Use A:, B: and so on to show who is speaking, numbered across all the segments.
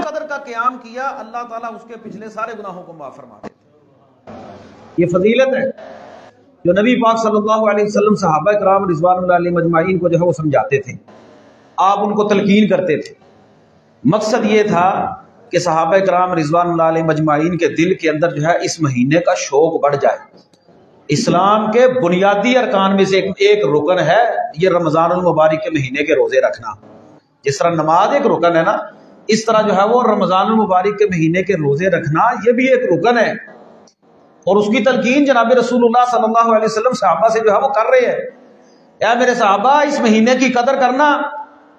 A: قدر کا قیام کیا اللہ تعالیٰ اس کے پچھلے سارے گناہوں کو معاف فرما دیتے۔ یہ فضیلت ہے جو نبی پاک صلی اللہ علیہ وسلم صحابہ کرام رضوان اللہ علیہم اجمعین کو جو ہے وہ سمجھاتے تھے، آپ ان کو تلقین کرتے تھے۔ مقصد یہ تھا کہ صحابہ کرام رضوان اللہ علیہم اجمعین کے دل کے اندر جو ہے اس مہینے کا شوق بڑھ جائے۔ اسلام کے بنیادی ارکان میں سے ایک رکن ہے یہ رمضان المبارک کے مہینے کے روزے رکھنا۔ جس طرح نماز ایک رکن ہے نا، اس طرح جو ہے وہ رمضان المبارک کے مہینے کے روزے رکھنا یہ بھی ایک رکن ہے، اور اس کی تلقین جناب رسول اللہ صلی اللہ علیہ وسلم صحابہ سے جو ہے وہ کر رہے ہیں۔ اے میرے صحابہ، اس مہینے کی قدر کرنا،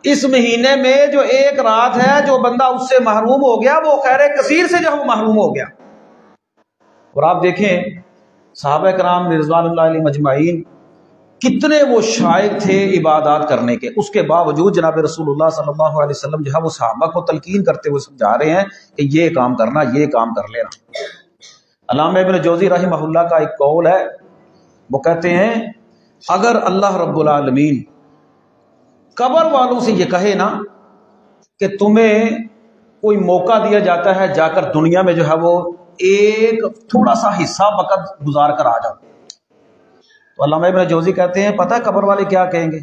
A: اس مہینے میں جو ایک رات ہے جو بندہ اس سے محروم ہو گیا وہ خیر کثیر سے جو ہے وہ محروم ہو گیا۔ اور آپ دیکھیں صحابہ کرام رضوان اللہ علیہم اجمعین کتنے وہ شائق تھے عبادات کرنے کے، اس کے باوجود جناب رسول اللہ صلی اللہ علیہ وسلم جو ہے وہ صحابہ کو تلقین کرتے ہوئے سمجھا رہے ہیں کہ یہ کام کرنا، یہ کام کر لینا۔ علامہ ابن جوزی رحمہ اللہ کا ایک قول ہے، وہ کہتے ہیں اگر اللہ رب العالمین قبر والوں سے یہ کہے نا کہ تمہیں کوئی موقع دیا جاتا ہے جا کر دنیا میں جو ہے وہ ایک تھوڑا سا حصہ وقت گزار کر آ جاؤ، تو علامہ ابن جوزی کہتے ہیں پتہ قبر والے کیا کہیں گے؟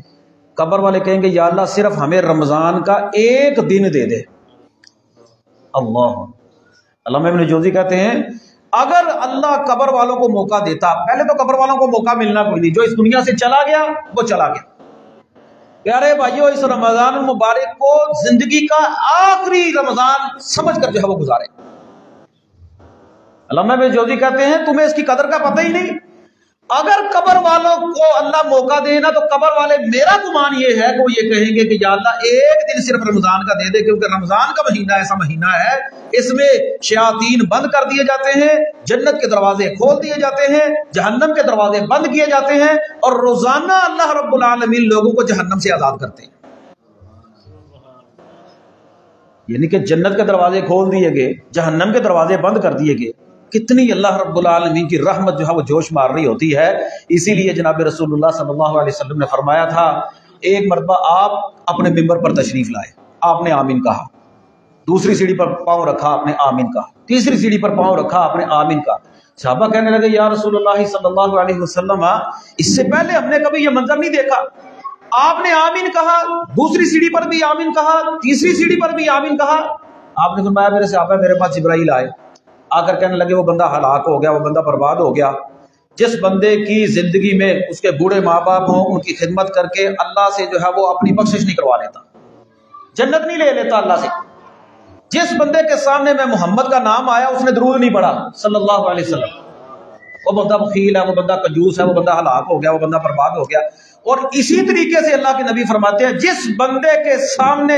A: قبر والے کہیں گے یا اللہ صرف ہمیں رمضان کا ایک دن دے دے۔ اللہ، علامہ ابن جوزی کہتے ہیں اگر اللہ قبر والوں کو موقع دیتا، پہلے تو قبر والوں کو موقع ملنا کوئی نہیں، جو اس دنیا سے چلا گیا وہ چلا گیا۔ پیارے بھائیو، اس رمضان المبارک کو زندگی کا آخری رمضان سمجھ کر جو ہے وہ گزارے۔ علامہ ابن جوزی کہتے ہیں تمہیں اس کی قدر کا پتہ ہی نہیں۔ اگر قبر والوں کو اللہ موقع دے نا تو قبر والے، میرا گمان یہ ہے کہ وہ یہ کہیں گے کہ یا اللہ ایک دن صرف رمضان کا دے دے، کیونکہ رمضان کا مہینہ ایسا مہینہ ہے اس میں شیاطین بند کر دیے جاتے ہیں، جنت کے دروازے کھول دیے جاتے ہیں، جہنم کے دروازے بند کیے جاتے ہیں، اور روزانہ اللہ رب العالمین لوگوں کو جہنم سے آزاد کرتے ہیں۔ یعنی کہ جنت کے دروازے کھول دیے گئے، جہنم کے دروازے بند کر دیے گئے، کتنی اللہ رب العالمین کی رحمت جو ہے وہ جوش مار رہی ہوتی ہے۔ اسی لیے جناب رسول اللہ صلی اللہ علیہ وسلم نے فرمایا تھا ایک مرتبہ آپ اپنے ممبر پر تشریف لائے، آپ نے آمین کہا، دوسری سیڑھی پر پاؤں رکھا آپ نے آمین کہا، تیسری سیڑھی پر پاؤں رکھا آپ نے آمین کہا۔ صحابہ کہنے لگے یا رسول اللہ صلی اللہ علیہ وسلم اس سے پہلے ہم نے کبھی یہ منظر نہیں دیکھا، آپ نے آمین کہا، دوسری سیڑھی پر بھی آمین کہا، تیسری سیڑھی پر بھی آمین کہا۔ آپ نے فرمایا میرے صحابہ میرے پاس جبرائیل آئے، آ کر کہنے لگے وہ بندہ ہلاک ہو گیا، وہ بندہ برباد ہو گیا جس بندے کی زندگی میں اس کے بوڑھے ماں باپ ہوں، ان کی خدمت کر کے اللہ سے جو ہے وہ اپنی بخشش نہیں کروا لیتا، جنت نہیں لے لیتا اللہ سے۔ جس بندے کے سامنے میں محمد کا نام آیا اس نے درود نہیں پڑھا صلی اللہ علیہ وسلم، وہ بندہ بخیل ہے، وہ بندہ کنجوس ہے، وہ بندہ ہلاک ہو گیا، وہ بندہ برباد ہو گیا۔ اور اسی طریقے سے اللہ کے نبی فرماتے ہیں جس بندے کے سامنے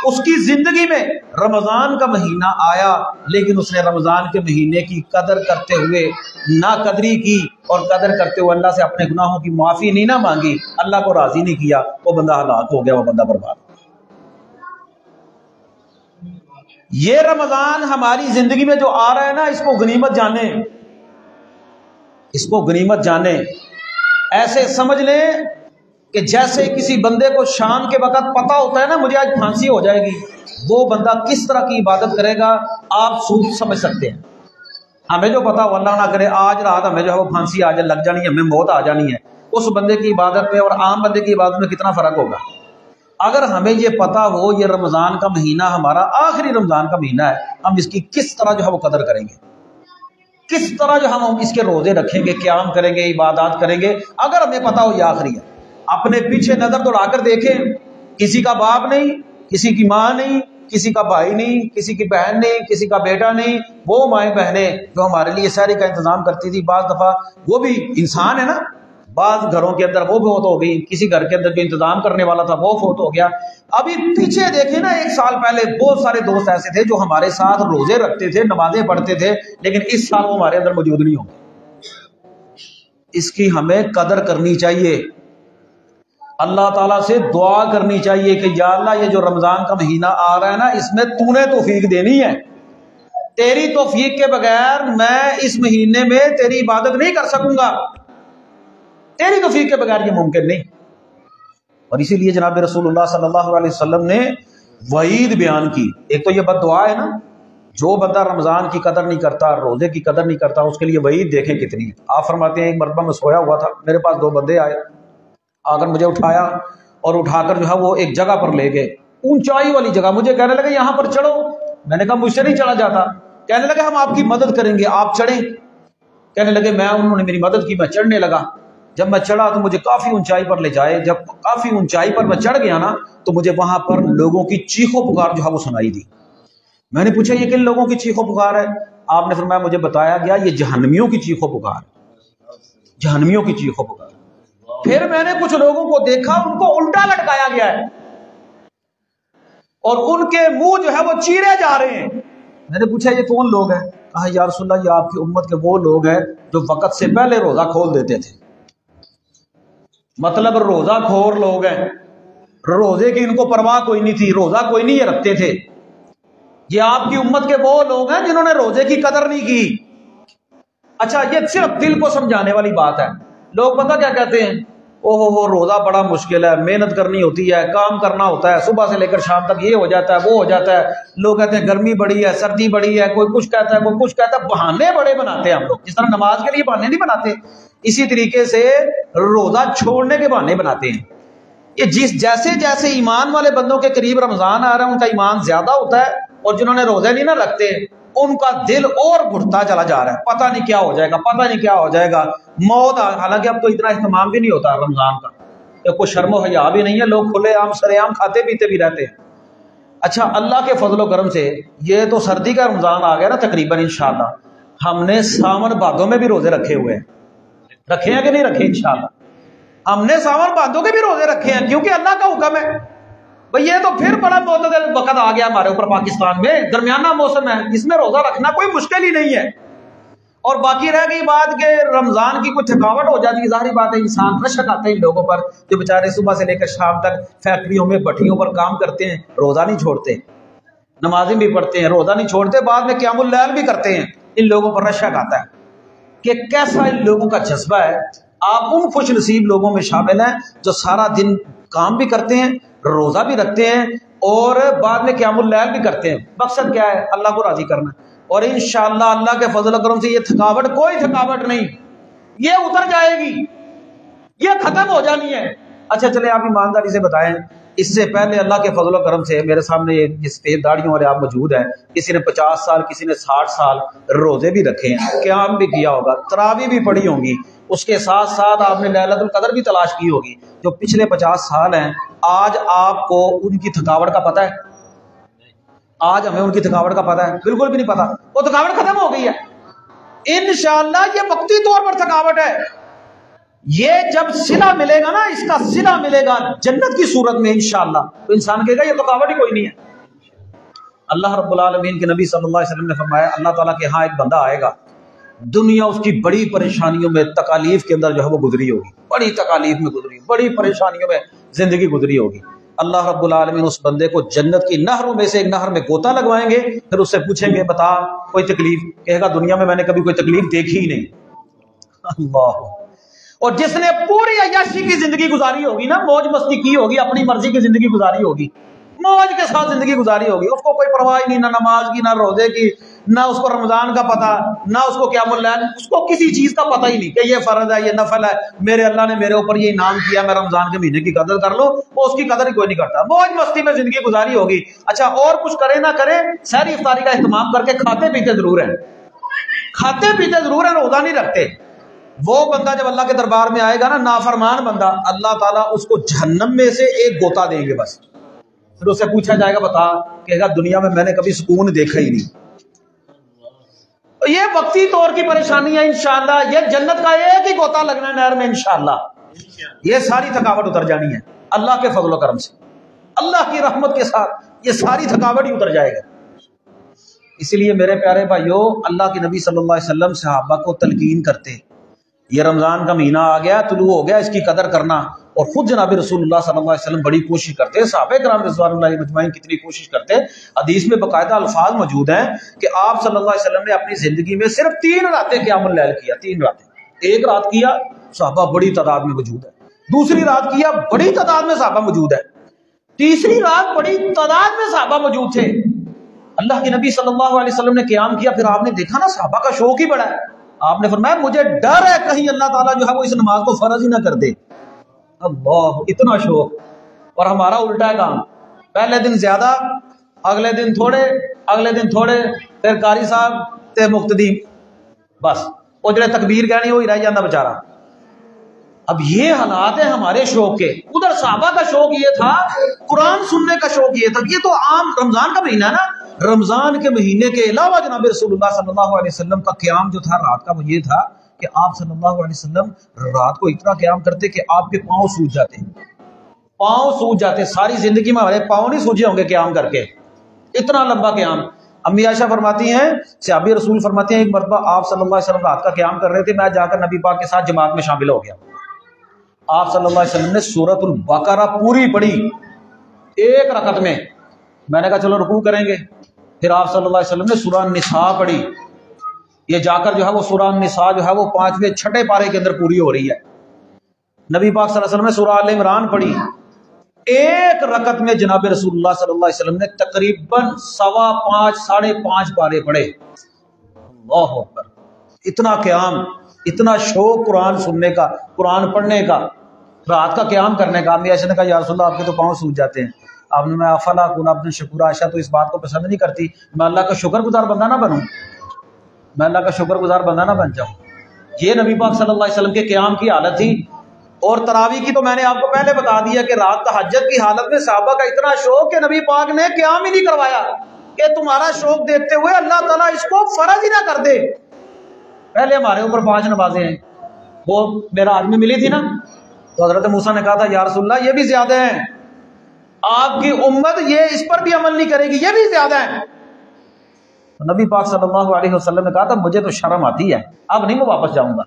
A: اس کی زندگی میں رمضان کا مہینہ آیا لیکن اس نے رمضان کے مہینے کی قدر کرتے ہوئے نا قدری کی اور قدر کرتے ہوئے اللہ سے اپنے گناہوں کی معافی نہیں نہ مانگی، اللہ کو راضی نہیں کیا، وہ بندہ ہلاک ہو گیا، وہ بندہ برباد ہو گیا۔ یہ رمضان ہماری زندگی میں جو آ رہا ہے نا، اس کو غنیمت جانیں، اس کو غنیمت جانیں۔ ایسے سمجھ لیں کہ جیسے کسی بندے کو شام کے وقت پتہ ہوتا ہے نا مجھے آج پھانسی ہو جائے گی، وہ بندہ کس طرح کی عبادت کرے گا آپ سمجھ سکتے ہیں۔ ہمیں جو پتا ہو اللہ نہ کرے آج رات ہمیں جو ہے وہ پھانسی آ لگ جانی ہے، ہمیں موت آ جانی ہے، اس بندے کی عبادت میں اور عام بندے کی عبادت میں کتنا فرق ہوگا۔ اگر ہمیں یہ پتا ہو یہ رمضان کا مہینہ ہمارا آخری رمضان کا مہینہ ہے، ہم اس کی کس طرح جو ہے وہ قدر کریں گے، کس طرح جو ہم اس کے روزے رکھیں گے، قیام کریں گے، عبادات کریں گے، اگر ہمیں پتا ہو یہ آخری ہے۔ اپنے پیچھے نظر دوڑا کر دیکھیں، کسی کا باپ نہیں، کسی کی ماں نہیں، کسی کا بھائی نہیں، کسی کی بہن نہیں، کسی کا بیٹا نہیں، وہ مائیں بہنیں جو ہمارے لیے سحری کا انتظام کرتی تھی، بعض دفعہ وہ بھی انسان ہے نا، بعض گھروں کے اندر وہ فوت ہو گئی، کسی گھر کے اندر جو انتظام کرنے والا تھا وہ فوت ہو گیا۔ ابھی پیچھے دیکھیں نا، ایک سال پہلے بہت سارے دوست ایسے تھے جو ہمارے ساتھ روزے رکھتے تھے، نمازیں پڑھتے تھے، لیکن اس سال وہ ہمارے اندر موجود نہیں ہوں گے۔ اس کی ہمیں قدر کرنی چاہیے، اللہ تعالیٰ سے دعا کرنی چاہیے کہ یا اللہ یہ جو رمضان کا مہینہ آ رہا ہے نا اس میں تو نے توفیق دینی ہے، تیری توفیق کے بغیر میں اس مہینے میں تیری عبادت نہیں کر سکوں گا، تیری توفیق کے بغیر یہ ممکن نہیں۔ اور اسی لیے جناب رسول اللہ صلی اللہ علیہ وسلم نے وعید بیان کی. ایک تو یہ بد دعا ہے نا، جو بندہ رمضان کی قدر نہیں کرتا، روزے کی قدر نہیں کرتا، اس کے لیے وعید دیکھیں کتنی ہے. آپ فرماتے ہیں ایک مرتبہ میں سویا ہوا تھا، میرے پاس 2 بندے آئے، آ کر مجھے اٹھایا اور اٹھا کر جو ہے وہ ایک جگہ پر لے گئے، اونچائی والی جگہ. مجھے کہنے لگے یہاں پر چڑھو. میں نے کہا مجھ سے نہیں چڑھا جاتا. کہنے لگے ہم آپ کی مدد کریں گے، آپ چڑھیں. کہنے لگے انہوں نے میری مدد کی، میں چڑھنے لگا. جب میں چڑھا تو مجھے کافی اونچائی پر لے جائے. جب کافی اونچائی پر میں چڑھ گیا نا تو مجھے وہاں پر لوگوں کی چیخ و پکار جو ہے وہ سنائی دی. میں نے پوچھا یہ کن لوگوں کی چیخ و پکار ہے؟ آپ نے فرمایا مجھے بتایا گیا یہ جہنمیوں کی چیخ و پکار ہے، جہنمیوں کی چیخ و پکار. پھر میں نے کچھ لوگوں کو دیکھا، ان کو الٹا لٹکایا گیا ہے اور ان کے منہ جو ہے وہ چیرے جا رہے ہیں. میں نے پوچھا یہ کون لوگ ہیں؟ کہا یا رسول اللہ یہ آپ کی امت کے وہ لوگ ہیں جو وقت سے پہلے روزہ کھول دیتے تھے. مطلب روزہ کھور لوگ ہیں، روزے کی ان کو پرواہ کوئی نہیں تھی، روزہ کوئی نہیں یہ رکھتے تھے. یہ آپ کی امت کے وہ لوگ ہیں جنہوں نے روزے کی قدر نہیں کی. اچھا یہ صرف دل کو سمجھانے والی بات ہے. لوگ پتہ کیا کہتے ہیں، وہ روزہ بڑا مشکل ہے، محنت کرنی ہوتی ہے، کام کرنا ہوتا ہے، صبح سے لے کر شام تک یہ ہو جاتا ہے وہ ہو جاتا ہے. لوگ کہتے ہیں گرمی بڑی ہے، سردی بڑی ہے، کوئی کچھ کہتا ہے کوئی کچھ کہتا ہے. بہانے بڑے بناتے ہیں ہم لوگ، جس طرح نماز کے لیے بہانے نہیں بناتے، اسی طریقے سے روزہ چھوڑنے کے بہانے بناتے ہیں. یہ جیسے جیسے ایمان والے بندوں کے قریب رمضان آ رہا ہے ان کا ایمان زیادہ ہوتا ہے، اور جنہوں نے روزے نہیں نہ رکھتے ان کا دل اور گھٹتا چلا جا رہا ہے. پتہ نہیں کیا ہو جائے گا، پتہ نہیں کیا ہو جائے گا، موت. حالانکہ اب تو اتنا اہتمام بھی نہیں ہوتا رمضان کا، کوئی شرم و حیا بھی نہیں ہے، لوگ کھلے عام سرے عام کھاتے پیتے بھی رہتے ہیں. اچھا اللہ کے فضل و کرم سے یہ تو سردی کا رمضان آ گیا نا تقریباً انشاءاللہ. ہم نے ساون بھادوں میں بھی روزے رکھے ہوئے ہیں، رکھے ہیں کہ نہیں رکھے؟ انشاءاللہ ہم نے ساون بھادوں کے بھی روزے رکھے ہیں، کیونکہ اللہ کا حکم ہے. بھئی یہ تو پھر بڑا معتدل وقت آ گیا ہمارے اوپر پاکستان میں، درمیانہ موسم ہے، اس میں روزہ رکھنا کوئی مشکل ہی نہیں ہے. اور باقی رہ گئی بات کہ رمضان کی کوئی تھکاوٹ ہو جاتی ہے، ظاہری بات ہے انسان رشک آتے ہیں ان لوگوں پر جو بیچارے صبح سے لے کر شام تک فیکٹریوں میں بھٹیوں پر کام کرتے ہیں، روزہ نہیں چھوڑتے، نمازیں بھی پڑھتے ہیں، روزہ نہیں چھوڑتے، بعد میں قیام اللیل بھی کرتے ہیں. ان لوگوں پر رشک آتا ہے کہ کیسا ان لوگوں کا جذبہ ہے. آپ ان خوش نصیب لوگوں میں شامل ہیں جو سارا دن کام بھی کرتے ہیں، روزہ بھی رکھتے ہیں اور بعد میں قیام اللیل بھی کرتے ہیں. مقصد کیا ہے؟ اللہ کو راضی کرنا. اور انشاءاللہ اللہ کے فضل و کرم سے یہ تھکاوٹ کوئی تھکاوٹ نہیں، یہ اتر جائے گی، یہ ختم ہو جانی ہے. اچھا چلے آپ ایمانداری سے بتائیں، اس سے پہلے اللہ کے فضل و کرم سے میرے سامنے یہ سفید داڑھیوں والے آپ موجود ہیں، کسی نے 50 سال کسی نے 60 سال روزے بھی رکھے ہیں، قیام بھی کیا ہوگا، تراویح بھی پڑھی ہوں گی، اس کے ساتھ ساتھ آپ نے لیلۃ القدر بھی تلاش کی ہوگی. جو پچھلے 50 سال ہیں آج آپ کو ان کی تھکاوٹ کا پتہ ہے؟ آج ہمیں ان کی تھکاوٹ کا پتہ ہے؟ بالکل بھی نہیں پتہ. وہ تھکاوٹ ختم ہو گئی ہے. انشاءاللہ یہ وقتی طور پر تھکاوٹ ہے، یہ جب صلہ ملے گا نا، اس کا صلہ ملے گا جنت کی صورت میں انشاءاللہ، تو انسان کہے گا یہ تھکاوٹ ہی کوئی نہیں ہے. اللہ رب العالمین کے نبی صلی اللہ علیہ وسلم نے فرمایا اللہ تعالیٰ کے ہاں ایک بندہ آئے گا، دنیا اس کی بڑی پریشانیوں میں تکالیف کے اندر جو ہے وہ گزری ہوگی، بڑی تکالیف میں گزری، بڑی پریشانیوں میں زندگی گزری ہوگی. اللہ رب العالمین اس بندے کو جنت کی نہروں میں سے ایک نہر میں گوتا لگوائیں گے، پھر اس سے پوچھیں گے بتا کوئی تکلیف؟ کہے گا دنیا میں نے کبھی کوئی تکلیف دیکھی ہی نہیں. اللہ. اور جس نے پوری عیاشی کی زندگی گزاری ہوگی نا، موج مستی کی ہوگی، اپنی مرضی کی زندگی گزاری ہوگی، موج کے ساتھ زندگی گزاری ہوگی، اس کو کوئی پرواہ نہیں، نہ نماز کی، نہ روزے کی، نہ اس کو رمضان کا پتہ، نہ اس کو قیام اللیل، اس کو کسی چیز کا پتہ ہی نہیں کہ یہ فرض ہے یہ نفل ہے، میرے اللہ نے میرے اوپر یہ انعام کیا، میں رمضان کے مہینے کی قدر کر لوں. وہ اس کی قدر ہی کوئی نہیں کرتا، موج مستی میں زندگی گزاری ہوگی. اچھا اور کچھ کرے نہ کرے، سحری افطاری کا اہتمام کر کے کھاتے پیتے ضرور ہیں، کھاتے پیتے ضرور ہیں، روزہ نہیں رکھتے. وہ بندہ جب اللہ کے دربار میں آئے گا نا، نافرمان بندہ، اللہ تعالیٰ اس کو جہنم میں سے ایک گوتا دیں گے بس. پھر اسے پوچھا جائے گا بتا، کہے گا دنیا میں نے کبھی سکون دیکھا ہی نہیں. یہ وقتی طور کی پریشانی ہے، انشاءاللہ یہ جنت کا ایک ہی گوتا لگنا ہے نہر میں، انشاءاللہ یہ ساری تھکاوٹ اتر جانی ہے اللہ کے فضل و کرم سے، اللہ کی رحمت کے ساتھ یہ ساری تھکاوٹ ہی اتر جائے گا. اس لیے میرے پیارے بھائیو، اللہ کے نبی صلی اللہ علیہ وسلم صحابہ کو تلقین کرتے، یہ رمضان کا مہینہ آ گیا، طلوع ہو گیا، اس کی قدر کرنا. اور خود جناب رسول اللہ صلی اللہ علیہ وسلم بڑی کوشش کرتے، صحابہ کرام رضوان اللہ علیہم اجمعین کتنی کوشش کرتے. حدیث میں باقاعدہ الفاظ موجود ہیں کہ آپ صلی اللہ علیہ وسلم نے اپنی زندگی میں صرف 3 راتیں قیام اللیل کیا، 3 راتیں. ایک رات کیا صحابہ بڑی تعداد میں موجود ہے، دوسری رات کیا بڑی تعداد میں صحابہ موجود ہے، تیسری رات بڑی تعداد میں صحابہ موجود تھے، اللہ کے نبی صلی اللہ علیہ وسلم نے قیام کیا، پھر آپ نے دیکھا نا صحابہ کا شوق ہی بڑا ہے، آپ نے فرمایا مجھے ڈر ہے کہیں اللہ تعالیٰ جو ہے وہ اس نماز کو فرض ہی نہ کر دے۔ اللہ، اتنا شوق۔ اور ہمارا الٹا ہے کام، پہلے دن زیادہ، اگلے دن تھوڑے، اگلے دن تھوڑے، پھر قاری صاحب تے مقتدی، بس وہ جڑے تکبیر کہنی وہی رہ جاتا بیچارہ۔ اب یہ حالات ہیں ہمارے شوق کے۔ ادھر صحابہ کا شوق یہ تھا، قرآن سننے کا شوق یہ تھا۔ یہ تو عام رمضان کا مہینہ ہے نا، رمضان کے مہینے کے علاوہ جناب رسول اللہ صلی اللہ علیہ وسلم کا قیام جو تھا رات کا، وہ یہ تھا کہ آپ صلی اللہ علیہ وسلم رات کو اتنا قیام کرتے کہ آپ کے پاؤں سوج جاتے، پاؤں سوج جاتے۔ ساری زندگی میں ہمارے پاؤں نہیں سوجے ہوں گے قیام کر کے، اتنا لمبا قیام۔ امی عائشہ فرماتی ہیں، صحابی رسول فرماتے ہیں، ایک مرتبہ آپ صلی اللہ علیہ وسلم رات کا قیام کر رہے تھے، میں جا کر نبی پاک کے ساتھ جماعت میں شامل ہو گیا۔ آپ صلی اللہ علیہ وسلم نے سورۃ البقرہ پوری پڑھی ایک رکعت میں، میں نے کہا چلو رکوع کریں گے، پھر آپ صلی اللہ علیہ وسلم نے سورہ النساء پڑھی۔ یہ جا کر جو ہے وہ سورہ النساء جو ہے وہ 5ویں 6ٹھے پارے کے اندر پوری ہو رہی ہے۔ نبی پاک صلی اللہ علیہ وسلم نے سورہ آل عمران پڑھی، ایک رکعت میں جناب رسول اللہ صلی اللہ علیہ وسلم نے تقریباً 5.25 ساڑھے 5 پارے پڑھے۔ اللہ اکبر، اتنا قیام، اتنا شوق قرآن سننے کا، قرآن پڑھنے کا، رات کا قیام کرنے کا۔ امی عائشہ نے کہا یا رسول اللہ آپ کے تو پاؤں سوج جاتے ہیں۔ آپ نے میں افلا اکون عبدا شکورا، عائشہ تو اس بات کو پسند نہیں کرتی میں اللہ کا شکر گزار بندہ نہ بنوں، میں اللہ کا شکر گزار بندہ نہ بن جاؤں۔ یہ نبی پاک صلی اللہ علیہ وسلم کے قیام کی حالت تھی۔ اور تراویح کی تو میں نے آپ کو پہلے بتا دیا کہ رات تہجد کی حالت میں صحابہ کا اتنا شوق کہ نبی پاک نے قیام ہی نہیں کروایا کہ تمہارا شوق دیکھتے ہوئے اللہ تعالیٰ اس کو فرض ہی نہ کر دے۔ پہلے ہمارے اوپر 5 نمازیں ہیں، وہ میرا آدمی ملی تھی نا، تو حضرت موسیٰ نے کہا تھا یا رسول اللہ یہ بھی زیادہ ہیں، آپ کی امت یہ اس پر بھی عمل نہیں کرے گی، یہ بھی زیادہ ہیں۔ تو نبی پاک صلی اللہ علیہ وسلم نے کہا تھا مجھے تو شرم آتی ہے، اب نہیں میں واپس جاؤں گا،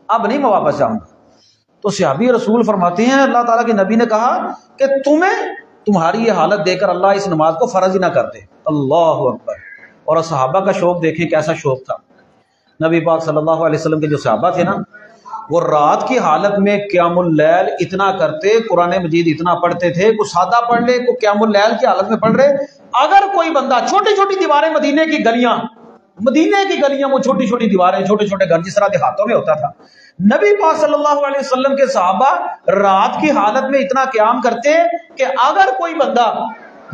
A: اب نہیں میں واپس جاؤں گا۔ تو صحابی رسول فرماتے ہیں اللہ تعالیٰ کے نبی نے کہا کہ تمہاری یہ حالت دیکھ کر اللہ اس نماز کو فرض ہی نہ کرتے۔ اللہ اکبر۔ اور صحابہ کا شوق دیکھیں کیسا شوق تھا۔ نبی پاک صلی اللہ علیہ وسلم کے جو صحابہ تھے نا، وہ رات کی حالت میں قیام اللیل اتنا کرتے، قرآن مجید اتنا پڑھتے تھے، کوئی سادہ پڑھ لے، کوئی قیام اللیل کی حالت میں پڑھ رہے۔ اگر کوئی بندہ، چھوٹی چھوٹی دیواریں، مدینے کی گلیاں، وہ چھوٹی چھوٹی دیواریں، چھوٹے چھوٹے گھر جس طرح دیہاتوں میں ہوتا تھا، نبی پاک صلی اللہ علیہ وسلم کے صحابہ رات کی حالت میں اتنا قیام کرتے کہ اگر کوئی بندہ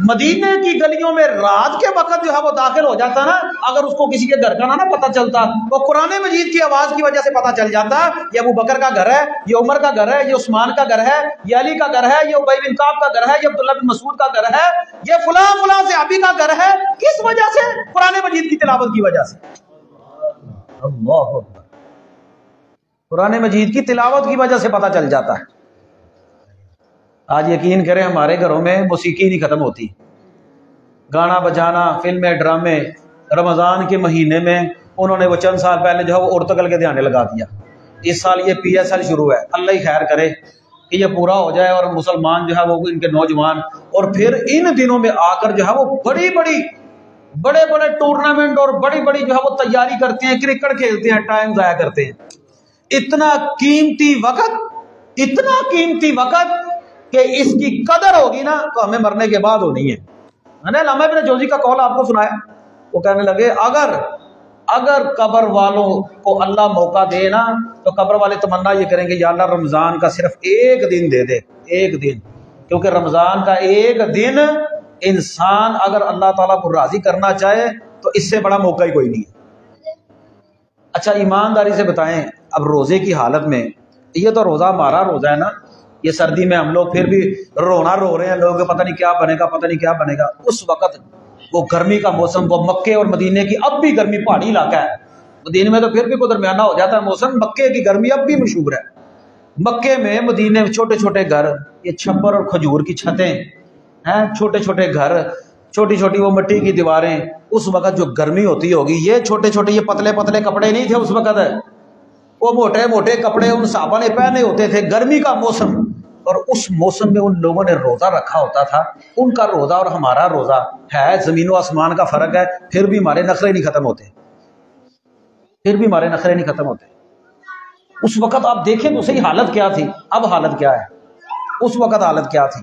A: مدینے کی گلیوں میں رات کے وقت جو ہے وہ داخل ہو جاتا نا، اگر اس کو کسی کے گھر کا نہ پتہ چلتا، وہ قرآن مجید کی آواز کی وجہ سے پتہ چل جاتا یہ ابو بکر کا گھر ہے، یہ عمر کا گھر ہے، یہ عثمان کا گھر ہے، یہ علی کا گھر ہے، یہ ابی بن کعب کا گھر ہے، یہ عبداللہ بن مسعود کا گھر ہے، یہ فلاں فلاں صحابی کا گھر ہے۔ کس وجہ سے؟ قرآن مجید کی تلاوت کی وجہ سے۔ اللہ اکبر۔ قرآن مجید کی تلاوت کی وجہ سے پتہ چل جاتا ہے۔ آج یقین کریں ہمارے گھروں میں موسیقی نہیں ختم ہوتی، گانا بجانا، فلمیں، ڈرامے۔ رمضان کے مہینے میں انہوں نے وہ چند سال پہلے جو ہے وہ ارتگل کے دھیانے لگا دیا، اس سال یہ PSL شروع ہے، اللہ ہی خیر کرے کہ یہ پورا ہو جائے اور مسلمان جو ہے وہ ان کے نوجوان، اور پھر ان دنوں میں آ کر جو ہے وہ بڑے بڑے ٹورنامنٹ اور بڑی جو ہے وہ تیاری کرتے ہیں، کرکٹ کھیلتے ہیں، ٹائم ضائع کرتے ہیں۔ اتنا قیمتی وقت کہ اس کی قدر ہوگی نا تو ہمیں مرنے کے بعد ہونی ہے۔ میں نے علامہ ابن جوزی کا قول آپ کو سنایا، وہ کہنے لگے اگر قبر والوں کو اللہ موقع دے نا تو قبر والے تمنا یہ کریں گے یا اللہ رمضان کا صرف ایک دن دے دے، ایک دن، کیونکہ رمضان کا ایک دن انسان اگر اللہ تعالیٰ کو راضی کرنا چاہے تو اس سے بڑا موقع ہی کوئی نہیں ہے۔ اچھا ایمانداری سے بتائیں، اب روزے کی حالت میں، یہ تو روزہ ہمارا روزہ ہے نا، یہ سردی میں ہم لوگ پھر بھی رو رہے ہیں، لوگ پتہ نہیں کیا بنے گا، اس وقت وہ گرمی کا موسم، وہ مکے اور مدینے کی اب بھی گرمی، پہاڑی علاقہ ہے، مدینے میں تو پھر بھی کوئی درمیانہ ہو جاتا ہے موسم، مکے کی گرمی اب بھی مشہور ہے۔ مکے میں، مدینے میں چھوٹے چھوٹے گھر، یہ چھپر اور کھجور کی چھتیں ہیں، چھوٹے چھوٹے گھر، چھوٹی چھوٹی وہ مٹی کی دیواریں، اس وقت جو گرمی ہوتی ہوگی، یہ چھوٹے چھوٹے یہ پتلے کپڑے نہیں تھے اس وقت، وہ موٹے کپڑے ان صحابہ نے پہنے ہوتے تھے، گرمی کا موسم، اور اس موسم میں ان لوگوں نے روزہ رکھا ہوتا تھا۔ ان کا روزہ اور ہمارا روزہ ہے زمین و آسمان کا فرق ہے، پھر بھی ہمارے نخرے نہیں ختم ہوتے، اس وقت آپ دیکھیں تو صحیح حالت کیا تھی، اب حالت کیا ہے، اس وقت حالت کیا تھی۔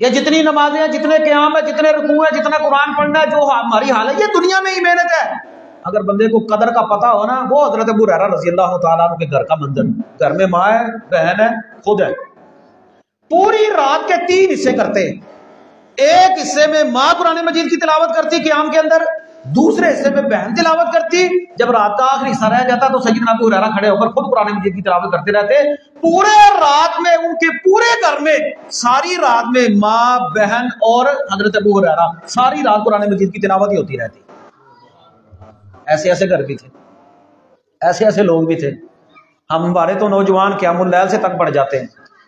A: یہ جتنی نمازیں ہیں، جتنے قیام ہے، جتنے رکوع ہے، جتنا قرآن پڑھنا ہے، جو ہماری حال ہے، یہ دنیا میں ہی محنت ہے۔ اگر بندے کو قدر کا پتہ ہو نا، وہ حضرت ابو ہریرہ رضی اللہ تعالیٰ عنہ کے گھر کا منظر، گھر میں ماں ہے، بہن ہے، خود ہے، پوری رات کے 3 حصے کرتے ہیں۔ ایک حصے میں ماں قرآن مجید کی تلاوت کرتی قیام کے اندر، دوسرے حصے میں بہن تلاوت کرتی، جب رات کا آخری حصہ رہ جاتا تو سیدنا ابو ہریرہ کھڑے ہو کر خود قرآن مجید کی تلاوت کرتے رہتے۔ پورے رات میں ان کے پورے گھر میں، ساری رات میں ماں، بہن اور حضرت ابو ہریرہ ساری رات قرآن مجید کی تلاوت ہی ہوتی رہتی۔ ایسے ایسے گھر بھی تھے، ایسے ایسے لوگ بھی تھے۔ ہمارے تو نوجوان قیام اللیل سے تنگ پڑ جاتے ہیں،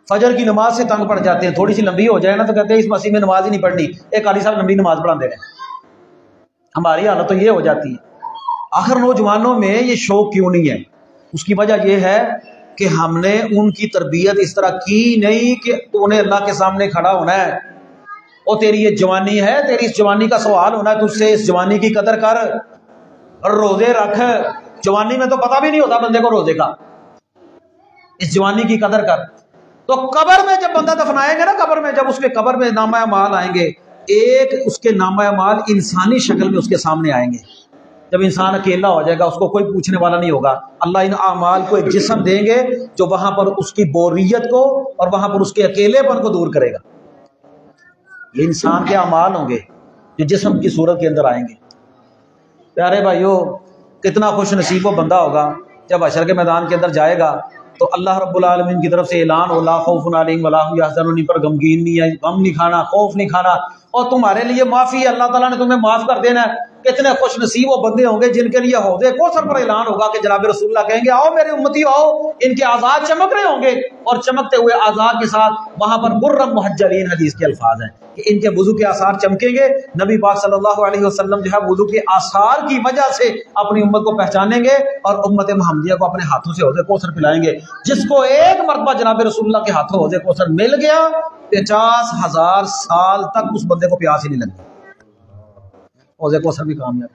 A: فجر کی نماز سے تنگ پڑ جاتے ہیں، تھوڑی سی لمبی ہو جائے نا تو کہتے ہیں اس مسیح میں نماز ہی نہیں پڑھنی، ایک قاری صاحب لمبی نماز پڑھا دے رہے ہیں۔ ہماری حالت تو یہ ہو جاتی ہے۔ آخر نوجوانوں میں یہ شوق کیوں نہیں ہے؟ اس کی وجہ یہ ہے کہ ہم نے ان کی تربیت اس طرح کی نہیں کہ انہیں اللہ کے سامنے کھڑا ہونا ہے، اور تیری یہ جوانی ہے، تیری اس جوانی کا سوال ہونا ہے، تجھ سے اس جوانی کی قدر کر اور روزے رکھ۔ جوانی میں تو پتہ بھی نہیں ہوتا بندے کو روزے کا، اس جوانی کی قدر کر۔ تو قبر میں جب بندہ دفنائیں گے نا، قبر میں جب اس کے قبر میں نامہ اعمال آئیں گے، ایک اس کے نامہ اعمال انسانی شکل میں اس کے سامنے آئیں گے۔ جب انسان اکیلا ہو جائے گا، اس کو کوئی پوچھنے والا نہیں ہوگا، اللہ ان اعمال کو ایک جسم دیں گے جو وہاں پر اس کی بوریت کو اور وہاں پر اس کے اکیلے پن کو دور کرے گا۔ یہ انسان کے اعمال ہوں گے جو جسم کی صورت کے اندر آئیں گے۔ پیارے بھائیو، کتنا خوش نصیب وہ بندہ ہوگا جب حشر کے میدان کے اندر جائے گا تو اللہ رب العالمین کی طرف سے اعلان ہو، لا خوف علیہم ولا هم يحزنون، پر غمگین نہیں ہے، غم نہیں کھانا، خوف نہیں کھانا، اور تمہارے لیے معافی ہے، اللہ تعالیٰ نے تمہیں معاف کر دینا ہے۔ کتنے خوش نصیب وہ بندے ہوں گے جن کے لیے حوض کوثر پر اعلان ہوگا کہ جناب رسول اللہ کہیں گے آؤ میرے امتی آؤ، ان کے اعضاء چمک رہے ہوں گے، اور چمکتے ہوئے اعضاء کے ساتھ وہاں پر برم محجلین حدیث کے الفاظ ہیں کہ ان کے وضو کے آثار چمکیں گے۔ نبی پاک صلی اللہ علیہ وسلم جو ہے وضو کے آثار کی وجہ سے اپنی امت کو پہچانیں گے اور امت محمدیہ کو اپنے ہاتھوں سے حوض کوثر پلائیں گے۔ جس کو ایک مرتبہ جناب رسول اللہ کے ہاتھوں حوض کوثر مل گیا، 50,000 سال تک اس بندے کو پیاس ہی نہیں لگی، حوض کوثر بھی کامیاب۔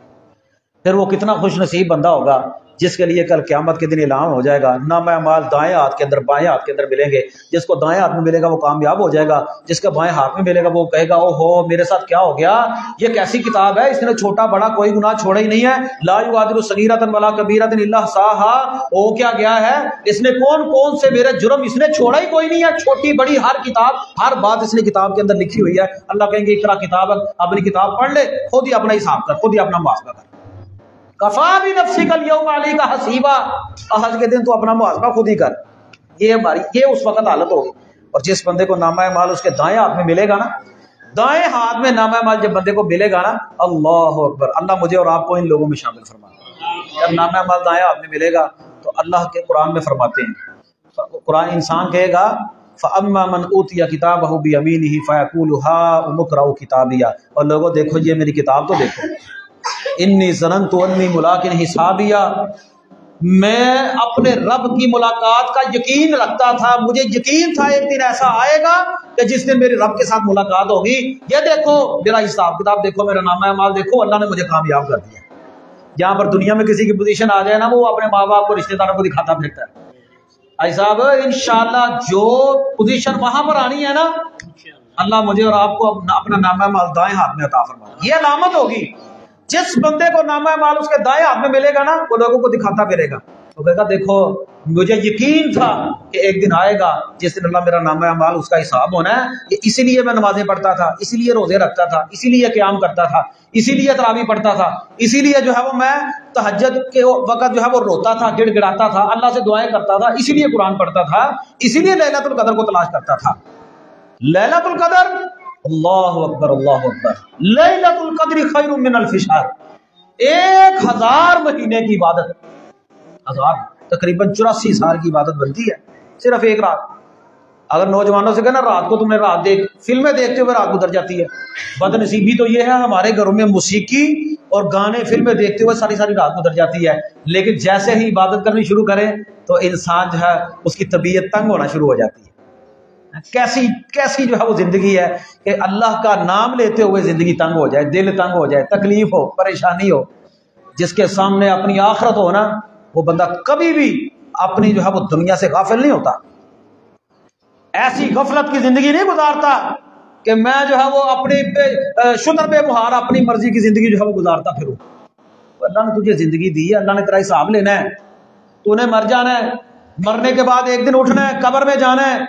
A: پھر وہ کتنا خوش نصیب بندہ ہوگا جس کے لیے کل قیامت کے دن اعلان ہو جائے گا، نامہ اعمال دائیں ہاتھ کے اندر بائیں ہاتھ کے اندر ملیں گے۔ جس کو دائیں ہاتھ میں ملے گا وہ کامیاب ہو جائے گا، جس کا بائیں ہاتھ میں ملے گا وہ کہے گا او ہو میرے ساتھ کیا ہو گیا، یہ کیسی کتاب ہے، اس نے چھوٹا بڑا کوئی گناہ چھوڑا ہی نہیں ہے، لا یغادر صغیرۃ ولا کبیرۃ الا احصاها، ہو کیا گیا ہے، اس نے کون کون سے میرے جرم اس نے چھوڑا ہی کوئی نہیں ہے، چھوٹی بڑی ہر کتاب ہر بات اس نے کتاب کے اندر لکھی ہوئی ہے۔ اللہ کہیں گے اقرا کتاب، اپنی کتاب پڑھ لے، خود ہی اپنا حساب کر، خود ہی اپنا محاسبہ کر، کفا بنفسک الیوم علیک حسیبا، آج کے دن تو اپنا محاسبہ خود ہی کر۔ یہ ہماری یہ اس وقت حالت ہوگی۔ اور جس بندے کو نامہ اعمال اس کے دائیں ہاتھ میں ملے گا نا، دائیں ہاتھ میں نامہ اعمال جب بندے کو ملے گا نا، اللہ اکبر، اللہ مجھے اور آپ کو ان لوگوں میں شامل فرمائے۔ جب نامہ اعمال دائیں ہاتھ میں ملے گا تو اللہ کے قرآن میں فرماتے ہیں، قرآن انسان کہے گا فَأَمَّا مَنْ أُوتِيَ كِتَابَهُ بِيَمِينِهِ فَيَقُولُ هَاؤُمُ اقْرَءُوا كِتَابِيَهْ، اور لوگوں دیکھو یہ میری کتاب تو دیکھو، انی ظننت انی ملاق حسابیہ، میں اپنے رب کی ملاقات کا یقین رکھتا تھا، مجھے یقین تھا ایک دن ایسا آئے گا کہ جس دن میرے رب کے ساتھ ملاقات ہوگی، یہ دیکھو میرا حساب کتاب دیکھو، میرا نامہ اعمال دیکھو، اللہ نے مجھے کامیاب کر دیا۔ جہاں پر دنیا میں کسی کی پوزیشن آ جائے نا، وہ اپنے ماں باپ کو رشتہ داروں کو دکھاتا پھرتا ہے، بھائی صاحب انشاءاللہ جو پوزیشن وہاں پر آنی ہے نا، اللہ مجھے اور آپ کو اپنا نامہ اعمال دائیں ہاتھ میں عطا فرمائے۔ یہ علامت ہوگی، جس بندے کو نامہ اعمال اس کے دائیں ہاتھ میں ملے گا نا، وہ لوگوں کو دکھاتا پھرے گا، وہ کہے گا دیکھو مجھے یقین تھا کہ ایک دن آئے گا جس دن اللہ میرا نامہ اعمال اس کا حساب ہونا ہے، یہ اسی لیے میں نمازیں پڑھتا تھا، اسی لیے روزے رکھتا تھا، اسی لیے قیام کرتا تھا، اسی لیے تراویح پڑھتا تھا، اسی لیے جو ہے وہ میں تہجد کے وقت جو ہے وہ روتا تھا، گڑ گڑاتا تھا، اللہ سے دعائیں کرتا تھا، اسی لیے قرآن پڑھتا تھا، اسی لیے لیلۃ القدر کو تلاش کرتا تھا۔ لیلۃ القدر، اللہ اکبر اللہ اکبر، لیلۃ القدر خیر من الف شہر، 1000 مہینے کی عبادت، 1000 تقریباً 84 سال کی عبادت بنتی ہے صرف ایک رات۔ اگر نوجوانوں سے کہنا رات کو تم نے رات دیکھ، فلمیں دیکھتے ہوئے رات گزر جاتی ہے، بد نصیبی تو یہ ہے ہمارے گھروں میں موسیقی اور گانے فلمیں دیکھتے ہوئے ساری ساری رات گزر جاتی ہے، لیکن جیسے ہی عبادت کرنی شروع کریں تو انسان جو ہے اس کی طبیعت تنگ ہونا شروع ہو جاتی ہے۔ کیسی جو ہے وہ زندگی ہے کہ اللہ کا نام لیتے ہوئے زندگی تنگ ہو جائے، دل تنگ ہو جائے، تکلیف ہو، پریشانی ہو۔ جس کے سامنے اپنی آخرت ہو نا، وہ بندہ کبھی بھی اپنی جو ہے وہ دنیا سے غافل نہیں ہوتا، ایسی غفلت کی زندگی نہیں گزارتا کہ میں جو ہے وہ اپنی شتر بے مہار اپنی مرضی کی زندگی جو ہے وہ گزارتا پھروں. اللہ نے تجھے زندگی دی ہے, اللہ نے تیرا حساب لینا ہے, تو نے مر جانا ہے, مرنے کے بعد ایک دن اٹھنا ہے, قبر میں جانا ہے,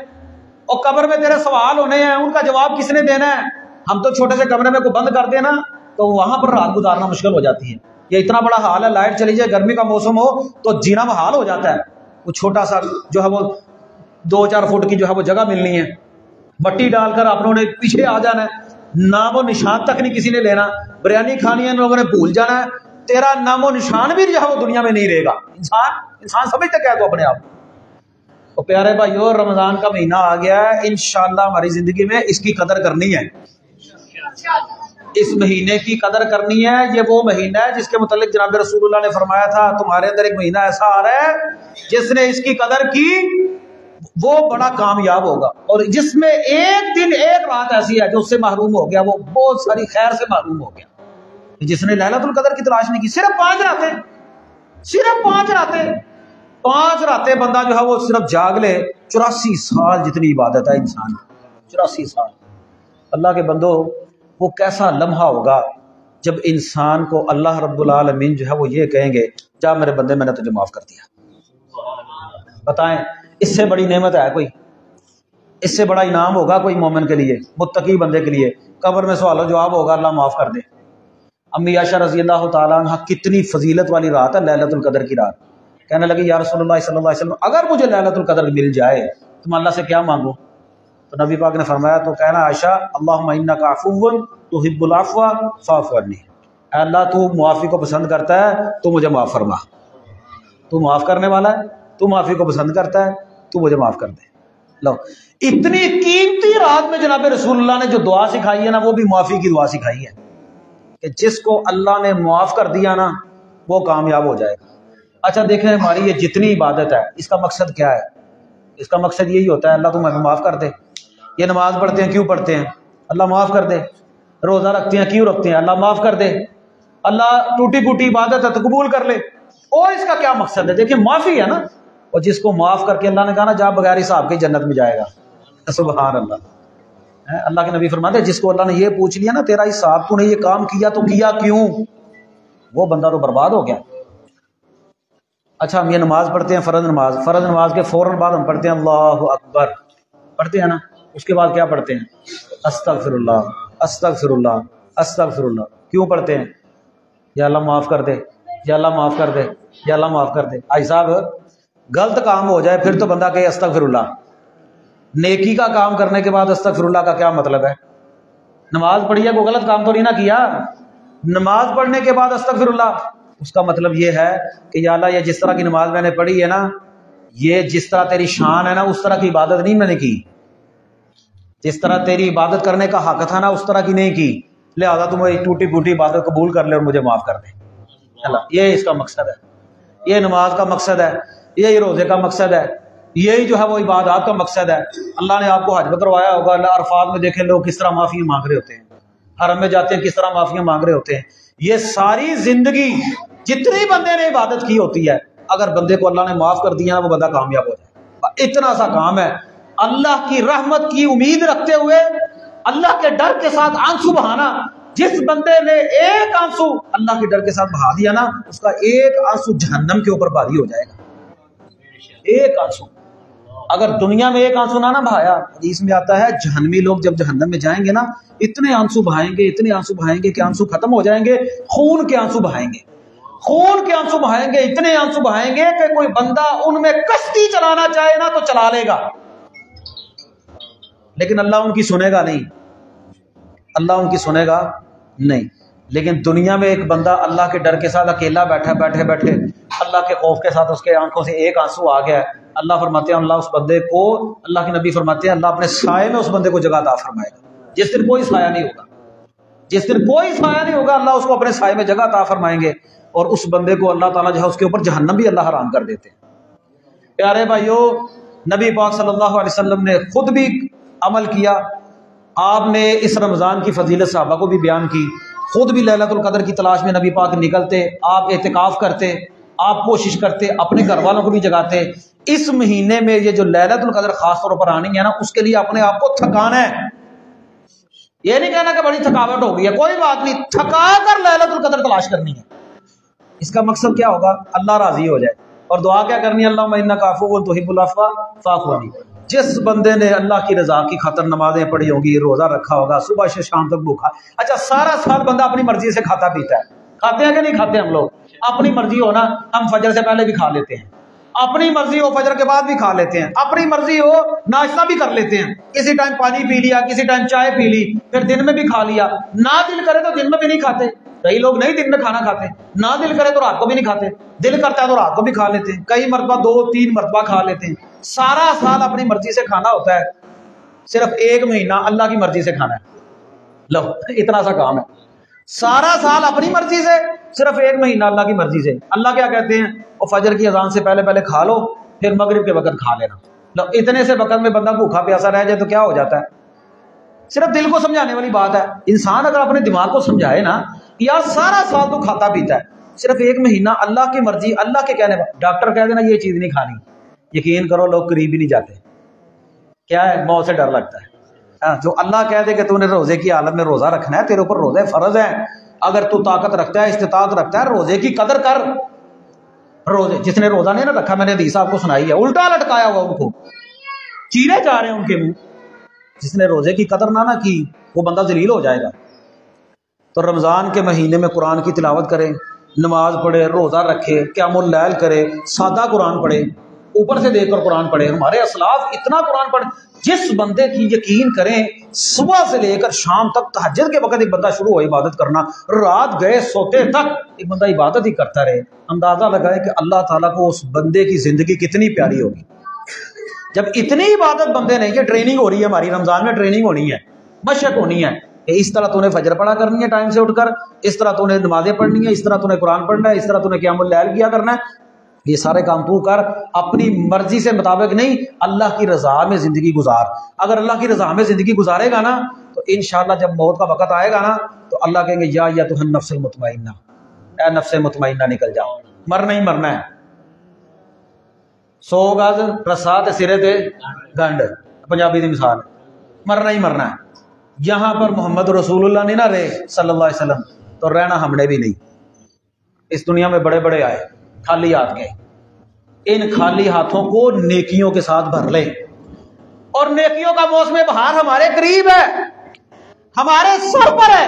A: اور قبر میں تیرے سوال ہونے ہیں, ان کا جواب کس نے دینا ہے؟ ہم تو چھوٹے سے کمرے میں کو بند کر دیں نا تو وہاں پر رات گزارنا مشکل ہو جاتی ہے. یہ اتنا بڑا حال ہے, لائٹ چلی جائے, گرمی کا موسم ہو تو جینا محال ہو جاتا ہے. وہ چھوٹا سا جو ہے وہ 2-4 فٹ کی جو ہے وہ جگہ ملنی ہے, مٹی ڈال کر اپنوں نے پیچھے آ جانا ہے, نام و نشان تک نہیں کسی نے لینا, بریانی کھانی ہے ان لوگوں نے بھول جانا ہے, تیرا نام و نشان بھی جو ہے وہ دنیا میں نہیں رہے گا. انسان سمجھتا کیا تو اپنے آپ. تو پیارے بھائیو, رمضان کا مہینہ آ گیا ہے, انشاءاللہ ہماری زندگی میں اس کی قدر کرنی ہے. اس مہینے کی قدر کرنی ہے. یہ وہ مہینہ ہے جس کے متعلق جناب رسول اللہ نے فرمایا تھا تمہارے اندر ایک مہینہ ایسا آ رہا ہے جس نے اس کی قدر کی وہ بڑا کامیاب ہوگا, اور جس میں ایک دن ایک رات ایسی ہے جو اس سے محروم ہو گیا وہ بہت ساری خیر سے محروم ہو گیا. جس نے لیلۃ القدر کی تلاش نہیں کی, صرف 5 راتیں, صرف 5 راتیں, 5 راتیں بندہ جو ہے وہ صرف جاگ لے, 84 سال جتنی عبادت ہے انسان, 84 سال. اللہ کے بندو, وہ کیسا لمحہ ہوگا جب انسان کو اللہ رب العالمین جو ہے وہ یہ کہیں گے جا میرے بندے میں نے تجھے معاف کر دیا. بتائیں اس سے بڑی نعمت ہے کوئی؟ اس سے بڑا انعام ہوگا کوئی مومن کے لیے, متقی بندے کے لیے؟ قبر میں سوال و جواب ہوگا, اللہ معاف کر دے. امی عائشہ رضی اللہ تعالیٰ عنہ, کتنی فضیلت والی رات ہے لیلۃ القدر کی رات. کہنے لگی یا رسول اللہ صلی اللہ علیہ وسلم, اگر مجھے لیلۃ القدر مل جائے تو میں اللہ سے کیا مانگوں؟ تو نبی پاک نے فرمایا, تو کہنا عائشہ اللہم انک عفو تحب العفو فاعف عنی, اے اللہ تو معافی کو پسند کرتا ہے تو مجھے معاف فرما, تو معاف کرنے والا ہے, تو معافی کو پسند کرتا ہے, تو مجھے معاف کر دے. لو, اتنی قیمتی رات میں جناب رسول اللہ نے جو دعا سکھائی ہے نا, وہ بھی معافی کی دعا سکھائی ہے کہ جس کو اللہ نے معاف کر دیا نا وہ کامیاب ہو جائے گا. اچھا دیکھیں, ہماری یہ جتنی عبادت ہے اس کا مقصد کیا ہے؟ اس کا مقصد یہی ہوتا ہے اللہ تم ہمیں معاف کر دے. یہ نماز پڑھتے ہیں کیوں پڑھتے ہیں؟ اللہ معاف کر دے. روزہ رکھتے ہیں کیوں رکھتے ہیں؟ اللہ معاف کر دے. اللہ ٹوٹی پوٹی عبادت ہے تو قبول کر لے. اور اس کا کیا مقصد ہے؟ دیکھیں معافی ہے نا, اور جس کو معاف کر کے اللہ نے کہا نا جا بغیر حساب کے جنت میں جائے گا. سبحان اللہ. اللہ کے نبی فرماتے ہیں جس کو اللہ نے یہ پوچھ لیا نا تیرا حساب تو نے یہ کام کیا تو کیا کیوں, وہ بندہ تو برباد ہو گیا. اچھا ہم یہ نماز پڑھتے ہیں, فرض نماز کے فوراً بعد ہم پڑھتے ہیں اللہ اکبر, پڑھتے ہیں نا, اس کے بعد کیا پڑھتے ہیں؟ استغفر اللہ استغفر اللہ استغفر اللہ. کیوں پڑھتے ہیں؟ یا اللہ معاف کر دے, یا اللہ معاف کر دے, یا اللہ معاف کر دے. آئی صاحب غلط کام ہو جائے پھر تو بندہ کہے استغفر اللہ. نیکی کا کام کرنے کے بعد استغفر اللہ کا کیا مطلب ہے؟ نماز پڑھی ہے, کوئی غلط کام تو نہیں نہ کیا. نماز پڑھنے کے بعد استغفر اللہ, اس کا مطلب یہ ہے کہ یا اللہ یہ جس طرح کی نماز میں نے پڑھی ہے نا, یہ جس طرح تیری شان ہے نا اس طرح کی عبادت نہیں میں نے کی. جس طرح تیری عبادت کرنے کا حق تھا نا اس طرح کی نہیں کی, لہذا تم ٹوٹی پوٹی عبادت قبول کر لے اور مجھے معاف کر دے. اللہ, یہ اس کا مقصد ہے, یہ نماز کا مقصد ہے, یہی روزے کا مقصد ہے, یہی جو ہے وہ عبادات کا مقصد ہے. اللہ نے آپ کو حج کروایا ہوگا, اللہ عرفات میں دیکھیں لوگ کس طرح معافی مانگ رہے ہوتے ہیں, حرم میں جاتے ہیں کس طرح معافیاں مانگ رہے ہوتے ہیں. یہ ساری زندگی جتنی بندے نے عبادت کی ہوتی ہے, اگر بندے کو اللہ نے معاف کر دیا وہ بندہ کامیاب ہو جائے. اتنا سا کام ہے, اللہ کی رحمت کی امید رکھتے ہوئے اللہ کے ڈر کے ساتھ آنسو بہانا. جس بندے نے ایک آنسو اللہ کے ڈر کے ساتھ بہا دیا نا, اس کا ایک آنسو جہنم کے اوپر بھاری ہو جائے گا. ایک آنسو, اگر دنیا میں ایک آنسو نہ بہایا, حدیث میں آتا ہے جہنمی لوگ جب جہنم میں جائیں گے نا اتنے آنسو بہائیں گے, اتنے آنسو بہائیں گے کہ آنسو ختم ہو جائیں گے. خون کے آنسو بہائیں گے, خون کے آنسو بہائیں گے, اتنے آنسو بہائیں گے کہ کوئی بندہ ان میں کشتی چلانا چاہے نا تو چلا لے گا, لیکن اللہ ان کی سنے گا نہیں, اللہ ان کی سنے گا نہیں. لیکن دنیا میں ایک بندہ اللہ کے ڈر کے ساتھ اکیلا بیٹھے اللہ کے خوف کے ساتھ اس کے آنکھوں سے ایک آنسو آ گیا ہے, اللہ فرماتے ہیں اللہ اس بندے کو, اللہ کے نبی فرماتے ہیں اللہ اپنے سائے میں اس بندے کو جگہ عطا فرمائے گا. جس دن کوئی سایہ نہیں ہوگا, جس دن کوئی سایہ نہیں ہوگا, اللہ اس کو اپنے سائے میں جگہ عطا فرمائیں گے, اور اس بندے کو اللہ تعالیٰ جو ہے اس کے اوپر جہنم بھی اللہ حرام کر دیتے ہیں. پیارے بھائیو, نبی پاک صلی اللہ علیہ وسلم نے خود بھی عمل کیا, آپ نے اس رمضان کی فضیلت صحابہ کو بھی بیان کی, خود بھی لیلۃ القدر کی تلاش میں نبی پاک نکلتے, آپ اعتکاف کرتے, آپ کوشش کرتے, اپنے گھر والوں کو بھی جگاتے. اس مہینے میں یہ جو لیلۃ القدر خاص طور پر آنی ہے نا, اس کے لیے اپنے آپ کو تھکانا ہے, یہ نہیں کہنا کہ بڑی تھکاوٹ ہو گئی ہے، کوئی بات نہیں، تھکا کر لیلۃ القدر تلاش کرنی ہے۔ اس کا مقصد کیا ہوگا؟ اللہ راضی ہو جائے، اور دعا کیا کرنی ہے؟ اللہم انک عفو تحب العفو فاعف عنی۔ جس بندے نے اللہ کی رضا کی خاطر نمازیں پڑھی ہوں گی، روزہ رکھا ہوگا، صبح سے شام تک بھوکا، اچھا سارا سال بندہ اپنی مرضی سے کھاتا پیتا ہے، کھاتے ہیں کہ نہیں کھاتے؟ ہم لوگ اپنی مرضی ہو نا، ہم فجر سے پہلے بھی کھا لیتے ہیں، اپنی مرضی ہو فجر کے بعد بھی کھا لیتے ہیں، اپنی مرضی ہو ناشتہ بھی کر لیتے ہیں، کسی ٹائم پانی پی لیا، کسی ٹائم چائے پی لی، پھر دن میں بھی کھا لیا، نہ دل کرے تو دن میں بھی نہیں کھاتے، کئی لوگ نہیں دن میں کھانا کھاتے، نہ دل کرے تو رات کو بھی نہیں کھاتے، دل کرتا ہے تو رات کو بھی کھا لیتے ہیں، کئی مرتبہ 2-3 مرتبہ کھا لیتے ہیں، سارا سال اپنی مرضی سے کھانا ہوتا ہے، صرف 1 مہینہ اللہ کی مرضی سے کھانا ہے۔ لو اتنا سا کام ہے، سارا سال اپنی مرضی سے، صرف 1 مہینہ اللہ کی مرضی سے۔ اللہ کیا کہتے ہیں؟ وہ فجر کی اذان سے پہلے پہلے کھا لو، پھر مغرب کے وقت کھا لینا۔ لو اتنے سے وقت میں بندہ بھوکا پیاسا رہ جائے تو کیا ہو جاتا ہے؟ صرف دل کو سمجھانے والی بات ہے۔ انسان اگر اپنے دماغ کو سمجھائے نا، یار سارا سال تو کھاتا پیتا ہے، صرف 1 مہینہ اللہ کی مرضی، اللہ کے کہنے پر ڈاکٹر کہہ دینا یہ چیز نہیں کھانی، یقین کرو لوگ قریب ہی نہیں جاتے۔ کیا ہے؟ موت سے ڈر لگتا ہے۔ جو اللہ کہہ دے کہ تو نے روزے کی حالت میں روزہ رکھنا ہے، تیرے اوپر روزے فرض ہے، اگر تو طاقت رکھتا ہے، استطاعت رکھتا ہے، روزے کی قدر کر۔ روزے جس نے روزہ نہیں نہ رکھا، میں نے حدیث آپ کو سنائی ہے، الٹا لٹکایا ہوا ان کو، چیرے جا رہے ہیں ان کے منہ۔ جس نے روزے کی قدر نہ کی وہ بندہ ذلیل ہو جائے گا۔ تو رمضان کے مہینے میں قرآن کی تلاوت کرے، نماز پڑھے، روزہ رکھے، قیام اللیل کرے، سادہ قرآن پڑھے، اوپر سے دیکھ کر قرآن پڑھے۔ ہمارے اسلاف اتنا قرآن پڑھے، جس بندے کی یقین کریں صبح سے لے کر شام تک تہجد کے وقت ایک بندہ شروع ہو عبادت کرنا، رات گئے سوتے تک ایک بندہ عبادت ہی کرتا رہے، اندازہ لگائے کہ اللہ تعالیٰ کو اس بندے کی زندگی کتنی پیاری ہوگی۔ جب اتنی عبادت بندے نے، یہ ٹریننگ ہو رہی ہے ہماری، رمضان میں ٹریننگ ہونی ہے، مشق ہونی ہے کہ اس طرح تو نے فجر پڑھا کرنی ہے ٹائم سے اٹھ کر، اس طرح تو نے نمازیں پڑھنی ہے، اس طرح تو نے قرآن پڑھنا ہے، اس طرح تو نے قیام اللیل کیا کرنا ہے۔ یہ سارے کام تو کر، اپنی مرضی سے مطابق نہیں، اللہ کی رضا میں زندگی گزار۔ اگر اللہ کی رضا میں زندگی گزارے گا نا تو انشاءاللہ جب موت کا وقت آئے گا نا تو اللہ کہیں گے یا ایتھا النفس المطمئنہ، اے نفس مطمئنہ نکل جاؤ، مرنا ہی مرنا ہے۔ 100 گز رسا تے سرے تے گنڈ، پنجابی دی مثال، مرنا ہی مرنا ہے۔ یہاں پر محمد رسول اللہ نے نہ رہے صلی اللہ علیہ وسلم تو رہنا ہم نے بھی نہیں۔ اس دنیا میں بڑے بڑے آئے، خالی ہاتھ گئے، ان خالی ہاتھوں کو نیکیوں کے ساتھ بھر لیں، اور نیکیوں کا موسم بہار ہمارے قریب ہے، ہمارے سر پر ہے۔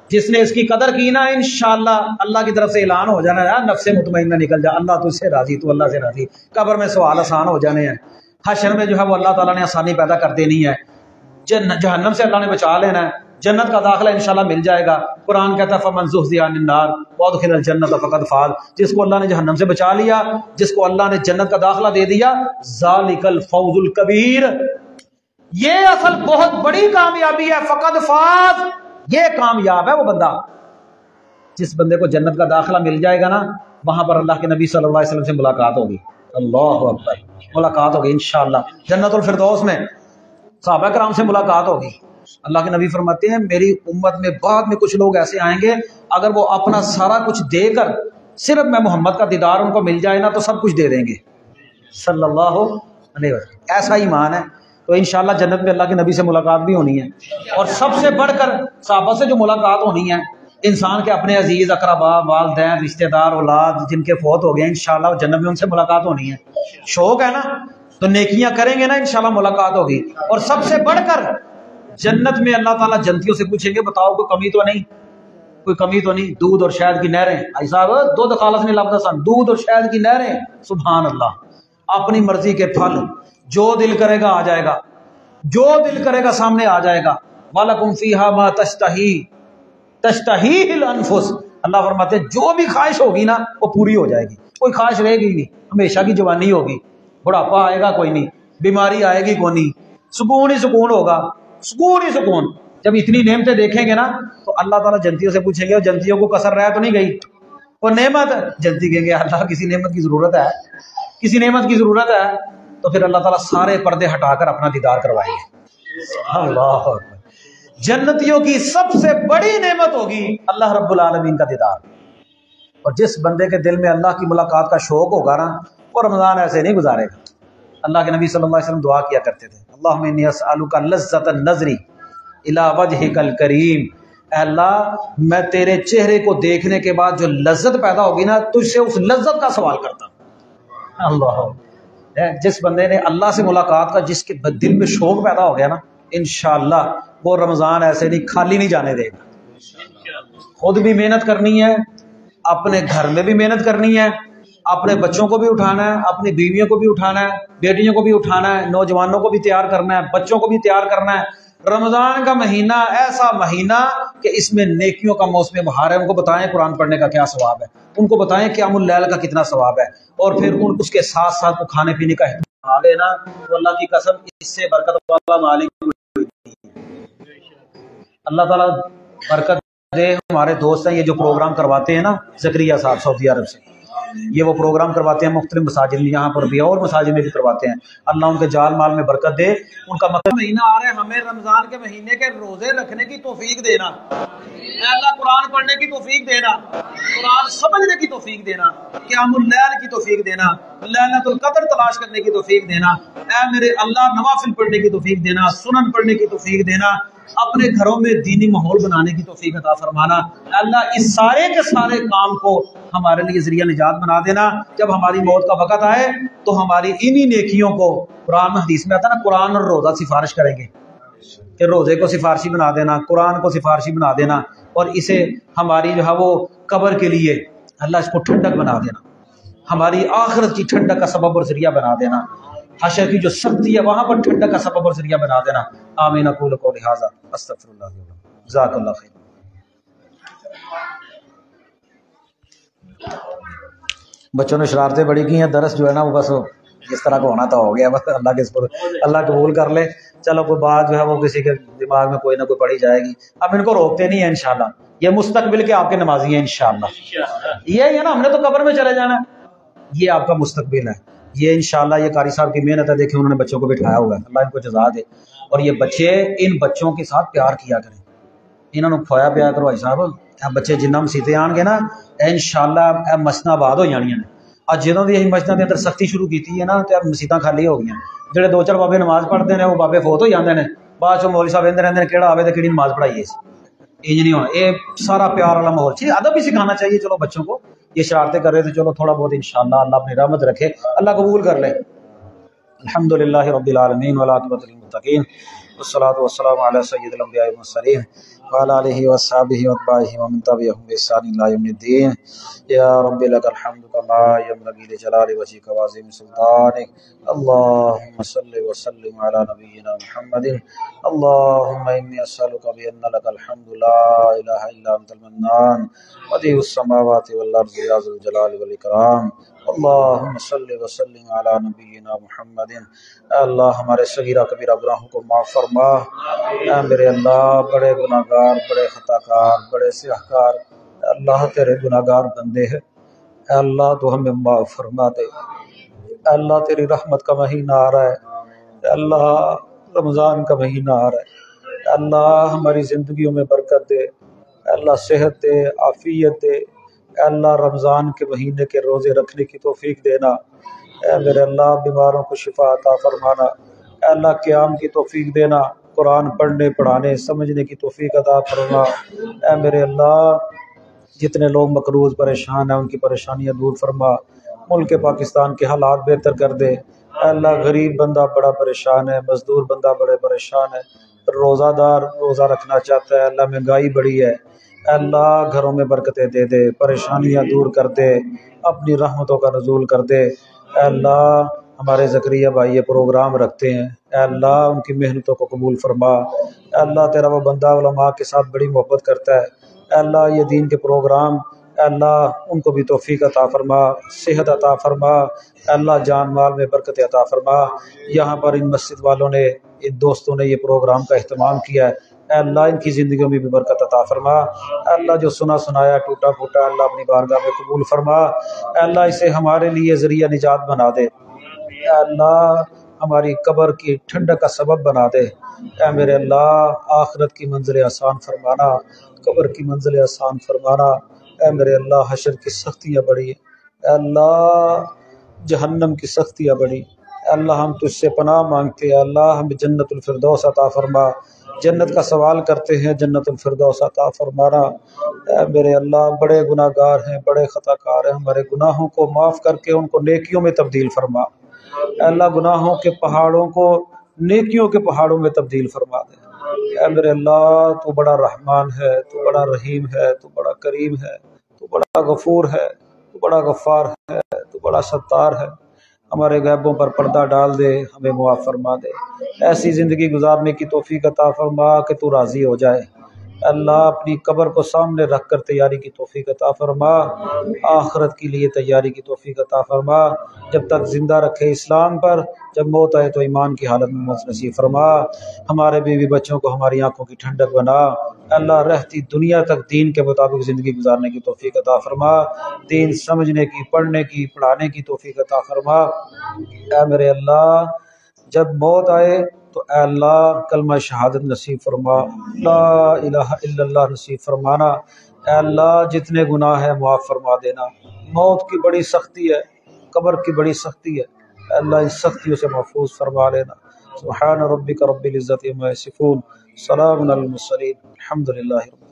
A: جس نے اس کی قدر کی نا، انشاءاللہ اللہ کی طرف سے اعلان ہو جانا ہے، نفس مطمئنہ نکل جا، اللہ تجھ سے راضی، تو اللہ سے راضی، قبر میں سوال آسان ہو جانے ہیں، حشر میں جو ہے وہ اللہ تعالیٰ نے آسانی پیدا کر دینی ہے، جہنم سے اللہ نے بچا لینا ہے، جنت کا داخلہ انشاءاللہ مل جائے گا۔ قرآن کہتا ہے فمن زحزح عن النار وادخل الجنۃ فقد فاز، جس کو اللہ نے جہنم سے بچا لیا، جس کو اللہ نے جنت کا داخلہ دے دیا، ذالک الفوز الکبیر، یہ اصل بہت بڑی کامیابی ہے، فقد فاز، یہ کامیاب ہے وہ بندہ جس بندے کو جنت کا داخلہ مل جائے گا نا، وہاں پر اللہ کے نبی صلی اللہ علیہ وسلم سے ملاقات ہوگی، اللہ اکبر، ملاقات ہوگی انشاءاللہ جنت الفردوس میں، صحابہ کرام سے ملاقات ہوگی۔ اللہ کے نبی فرماتے ہیں میری امت میں بعد میں کچھ لوگ ایسے آئیں گے، اگر وہ اپنا سارا کچھ دے کر صرف میں محمد کا دیدار ان کو مل جائے نا تو سب کچھ دے دیں گے صلی اللہ علیہ وسلم۔ ایسا ایمان ہے، تو انشاءاللہ جنت میں اللہ کے نبی سے ملاقات بھی ہونی ہے، اور سب سے بڑھ کر صحابہ سے جو ملاقات ہونی ہے، انسان کے اپنے عزیز اقربا، والدین، رشتہ دار، اولاد جن کے فوت ہو گئے ہیں، انشاءاللہ جنت میں ان سے ملاقات ہونی ہے۔ شوق ہے نا تو نیکیاں کریں گے نا، انشاءاللہ ملاقات ہوگی۔ اور سب سے بڑھ کر جنت میں اللہ تعالیٰ جنتیوں سے پوچھیں گے بتاؤ کوئی کمی تو نہیں، کوئی کمی تو نہیں، دودھ اور شہد کی نہریں، آئی صاحب دودھ خالص نہیں لفظ سن، دودھ اور شہد کی نہریں، سبحان اللہ، اپنی مرضی کے پھل، جو دل کرے گا آ جائے گا، جو دل کرے گا سامنے آ جائے گا۔ وَلَكُمْ فِيهَا مَا تَشْتَهِيهِ الْأَنفُسُ، اللہ فرماتے ہیں جو بھی خواہش ہوگی نا وہ پوری ہو جائے گی، کوئی خواہش رہے گی نہیں، ہمیشہ کی جوانی ہوگی، بڑھاپا آئے گا کوئی نہیں، بیماری آئے گی کوئی نہیں، سکون ہی سکون ہوگا، سکون ہی سکون۔ جب اتنی نعمتیں دیکھیں گے نا تو اللہ تعالیٰ جنتیوں سے پوچھیں گے اور جنتیوں کو کسر رہ تو نہیں گئی وہ نعمت؟ جنتی کہیں گے اللہ کسی نعمت کی ضرورت ہے، کسی نعمت کی ضرورت ہے، تو پھر اللہ تعالیٰ سارے پردے ہٹا کر اپنا دیدار کروائیں گے۔ اللہ اکبر، جنتیوں کی سب سے بڑی نعمت ہوگی اللہ رب العالمین کا دیدار، اور جس بندے کے دل میں اللہ کی ملاقات کا شوق ہوگا نا وہ رمضان ایسے نہیں گزارے گا۔ اللہ کے نبی صلی اللہ علیہ وسلم دعا کیا کرتے تھے اللہم انی اسألک لذۃ النظر الی وجہک الکریم، اے اللہ میں تیرے چہرے کو دیکھنے کے بعد جو لذت پیدا ہوگی نا، تجھ سے اس لذت کا سوال کرتا ہوں۔ اللہ، جس بندے نے اللہ سے ملاقات کا، جس کے دل میں شوق پیدا ہو گیا نا، انشاءاللہ وہ رمضان ایسے نہیں خالی نہیں جانے دے گا۔ خود بھی محنت کرنی ہے، اپنے گھر میں بھی محنت کرنی ہے، اپنے بچوں کو بھی اٹھانا ہے، اپنی بیویوں کو بھی اٹھانا ہے، بیٹیوں کو بھی اٹھانا ہے، نوجوانوں کو بھی تیار کرنا ہے، بچوں کو بھی تیار کرنا ہے۔ رمضان کا مہینہ ایسا مہینہ کہ اس میں نیکیوں کا موسم بہار ہے۔ ان کو بتائیں قرآن پڑھنے کا کیا ثواب ہے، ان کو بتائیں قیام اللیل کا کتنا ثواب ہے، اور پھر اس کے ساتھ ساتھ کھانے پینے کا اہتمام ہے نا، تو اللہ کی قسم اس سے برکت والا مالک اللہ تعالیٰ برکت دے۔ ہمارے دوست ہیں یہ جو پروگرام کرواتے ہیں نا، زکریا صاحب سعودی عرب سے، یہ وہ پروگرام کرواتے ہیں مختلف مساجد میں، یہاں پر بھی اور مساجد میں بھی کرواتے ہیں۔ اللہ ان کے جال مال میں برکت دے۔ ان کا مقصد مہینہ آ رہا ہے، ہمیں رمضان کے مہینے کے روزے رکھنے کی توفیق دینا، اے اللہ قرآن پڑھنے کی توفیق دینا، قرآن سمجھنے کی توفیق دینا، قیام اللیل کی توفیق دینا، لیلۃ القدر تلاش کرنے کی توفیق دینا، اے میرے اللہ نوافل پڑھنے کی توفیق دینا، سنن پڑھنے کی توفیق دینا، اپنے گھروں میں دینی ماحول بنانے کی توفیق عطا فرمانا۔ اللہ اس سارے کے سارے کام کو ہمارے لیے ذریعہ نجات بنا دینا۔ جب ہماری موت کا وقت آئے تو ہماری انہی نیکیوں کو، قرآن میں حدیث میں آتا ہے نا، قرآن اور روزہ سفارش کریں گے، کہ روزے کو سفارشی بنا دینا، قرآن کو سفارشی بنا دینا، اور اسے ہماری جو ہے وہ قبر کے لیے اللہ اس کو ٹھنڈک بنا دینا، ہماری آخرت کی ٹھنڈک کا سبب اور ذریعہ بنا دینا، حشر کی جو سختی ہے وہاں پر ٹھنڈک کا سبب اور ذریعہ بنا دینا۔ آمین اقول قولی ھذا استغفر اللہ لي ولکم، جزاک اللہ خیر۔ بچوں نے شرارتیں بڑی کی ہیں، درس جو ہے نا وہ بس جس طرح کا ہونا تھا ہو گیا، بس اللہ کے اس پر اللہ قبول کر لے۔ چلو کوئی بات جو ہے وہ کسی کے دماغ میں کوئی نہ کوئی پڑھی جائے گی، اب ان کو روکتے نہیں ہیں انشاءاللہ، یہ مستقبل کے آپ کے نمازی ہیں انشاءاللہ۔ یہ ہے نا، ہم نے تو قبر میں چلے جانا، یہ آپ کا مستقبل ہے، یہ انشاءاللہ یہ قاری صاحب کی محنت ہے، دیکھیں انہوں نے بچوں کو بٹھایا ہوا ہے، اللہ ان کو جزا دے۔ اور یہ بچے ان بچوں کے ساتھ پیار کیا کریں، انہوں نے کھویا پیا کرو بھائی صاحب، بچے جنہ مسیطے آن گے نا انشاءاللہ مسجداں آباد ہو جانیاں نے۔ اج جنہوں نے یہ مسجداں دے اندر سختی شروع کی ہے نا، تو مسجداں خالی ہو گئی ہیں، جڑے دو چار بابے نماز پڑھتے ہیں وہ بابے فوت ہو جاتے ہیں، بعد چ مولوی صاحب اندر رہتے ہیں کہڑا آوے تو کہڑی نماز پڑھائیے، انج نہیں ہونا۔ یہ سارا پیار والا ماحول چاہیے، ادب بھی سکھانا چاہیے چلو بچوں کو، یہ شرارتیں کر رہے تھے چلو تھوڑا بہت انشاءاللہ اللہ اپنی رحمت رکھے، اللہ قبول کر لے۔ الحمدللہ رب العالمین والعاقبۃ للمتقین والصلاۃ والسلام علی سید الانبیاء والمرسلین وعلی آلہ وصحبہ واتباعہ ومن تبعہم بإحسان الی یوم الدین۔ یا رب لک الحمد کما ینبغی لجلال وجہک وعظیم سلطانک، اللہم صل وسلم علی نبینا محمد، اللہم انی اسألک بأن لک الحمد لا الہ الا انت المنان بدیع السماوات والارض یا ذا الجلال والاکرام، اللہم صل وسلم علی نبینا محمد۔ اے اللہ ہمارے صغیرہ کبیرہ گناہوں کو معاف فرما، اے میرے اللہ بڑے گناہ گار، بڑے خطا کار، بڑے سیاہ کار، اے اللہ تیرے گناہ گار بندے ہیں، اے اللہ تو ہمیں معاف فرما دے، اے اللہ تیری رحمت کا مہینہ آ رہا ہے، اے اللہ رمضان کا مہینہ آ رہا ہے، اے اللہ ہماری زندگیوں میں برکت دے، اے اللہ صحت دے، عافیت دے، اے اللہ رمضان کے مہینے کے روزے رکھنے کی توفیق دینا، اے میرے اللہ بیماروں کو شفا عطا فرمانا، اے اللہ قیام کی توفیق دینا، قرآن پڑھنے پڑھانے سمجھنے کی توفیق عطا فرما، اے میرے اللہ جتنے لوگ مقروض پریشان ہیں ان کی پریشانیاں دور فرما، ملک پاکستان کے حالات بہتر کر دے، اے اللہ غریب بندہ بڑا پریشان ہے، مزدور بندہ بڑے پریشان ہے، روزہ دار روزہ رکھنا چاہتا ہے، اللہ مہنگائی بڑی ہے، اے اللہ گھروں میں برکتیں دے دے، پریشانیاں دور کر دے، اپنی رحمتوں کا نزول کر دے، اے اللہ ہمارے زکریا بھائی یہ پروگرام رکھتے ہیں، اے اللہ ان کی محنتوں کو قبول فرما، اے اللہ تیرا وہ بندہ علماء کے ساتھ بڑی محبت کرتا ہے، اے اللہ یہ دین کے پروگرام اے اللہ ان کو بھی توفیق عطا فرما، صحت عطا فرما، اے اللہ جان مال میں برکت عطا فرما۔ یہاں پر ان مسجد والوں نے، ان دوستوں نے یہ پروگرام کا اہتمام کیا ہے، اے اللہ ان کی زندگیوں میں بھی برکت عطا فرما، اے اللہ جو سنا سنایا ٹوٹا پھوٹا اللہ اپنی بارگاہ میں قبول فرما، اے اللہ اسے ہمارے لیے ذریعہ نجات بنا دے، اے اللہ ہماری قبر کی ٹھنڈک کا سبب بنا دے، اے میرے اللہ آخرت کی منزل آسان فرمانا، قبر کی منزل آسان فرمانا، اے میرے اللہ حشر کی سختیاں بڑی، اے اللہ جہنم کی سختیاں بڑی، اللہ ہم تجھ سے پناہ مانگتے ہیں، اللہ ہمیں جنت الفردوس عطا فرما، جنت کا سوال کرتے ہیں، جنت الفردوس عطا فرمانا۔ اے میرے اللہ، بڑے گناہ گار ہیں، بڑے خطا کار ہیں، ہمارے گناہوں کو معاف کر کے ان کو نیکیوں میں تبدیل فرما۔ اے اللہ، گناہوں کے پہاڑوں کو نیکیوں کے پہاڑوں میں تبدیل فرما دے۔ اے میرے اللہ، تو بڑا رحمان ہے، تو بڑا رحیم ہے، تو بڑا کریم ہے، تو بڑا غفور ہے، تو بڑا غفار ہے، تو بڑا ستار ہے۔ ہمارے غیبوں پر پردہ ڈال دے، ہمیں معاف فرما دے، ایسی زندگی گزارنے کی توفیق عطا فرما کہ تو راضی ہو جائے۔ اللہ، اپنی قبر کو سامنے رکھ کر تیاری کی توفیق عطا فرما، آخرت کے لیے تیاری کی توفیق عطا فرما، جب تک زندہ رکھے اسلام پر، جب موت آئے تو ایمان کی حالت میں موت نصیب فرما۔ ہمارے بیوی بچوں کو ہماری آنکھوں کی ٹھنڈک بنا۔ اللہ، رہتی دنیا تک دین کے مطابق زندگی گزارنے کی توفیق عطا فرما، دین سمجھنے کی، پڑھنے کی، پڑھانے کی توفیق عطا فرما۔ اے میرے اللہ، جب موت آئے تو اے اللہ کلمہ شہادت نصیب فرما، لا الہ الا اللہ نصیب فرمانا۔ اے اللہ، جتنے گناہ ہیں معاف فرما دینا۔ موت کی بڑی سختی ہے، قبر کی بڑی سختی ہے، اے اللہ ان سختیوں سے محفوظ فرما لینا۔ سبحان ربک رب العزت عما یصفون، سلام علی المرسلین، الحمد للہ۔